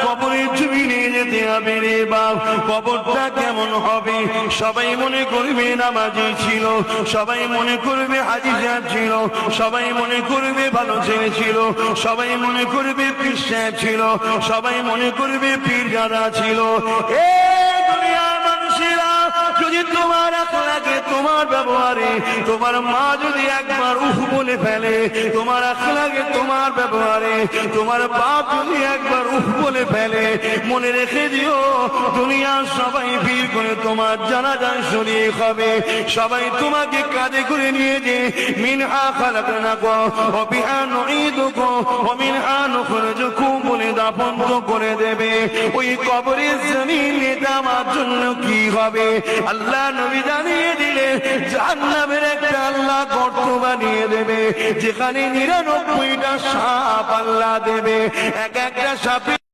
কবরে চুবি নিয়ে যেতে হবে রে বাপ। কবরটা কেমন হবে? সবাই মনে করবে নামাজি ছিল, সবাই মনে করবে হাজি সাহেব ছিল, সবাই মনে করবে ভালো ছেলে ছিল, সবাই মনে করবে পীর সাহেব ছিল, সবাই মনে করবে পীর জাদা ছিল। দুনিয়ার মানুষেরা যদি তোমার আখলাকে, তোমার ব্যবহারে, তোমার মা যদি একবার উফ বলে ফেলে, তোমার আখলাকে, তোমার ব্যবহারে তোমার বাপ যদি একবার উফ বলে ফেলে, মনে রেখে দিও দুনিয়ার সবাই ভিড় করে তোমার জানাজায় শরীক হবে। সবাই তোমাকে কাঁধে করে নিয়ে যে মিনহা খালাকনাকুম ওয়া বিহা নুঈদুকুম ওয়া মিনহা নুখরিজুকুম বলে দাফন করে দেবে। ওই কবরের জমিনে আমার জন্য কি হবে? আল্লাহ নবী জানিয়ে দিলেন, জাহান্নামের একটা আল্লাহ গর্ত বানিয়ে দেবে, যেখানে 99টা সাপ আল্লাহ দেবে। এক একটা সাপে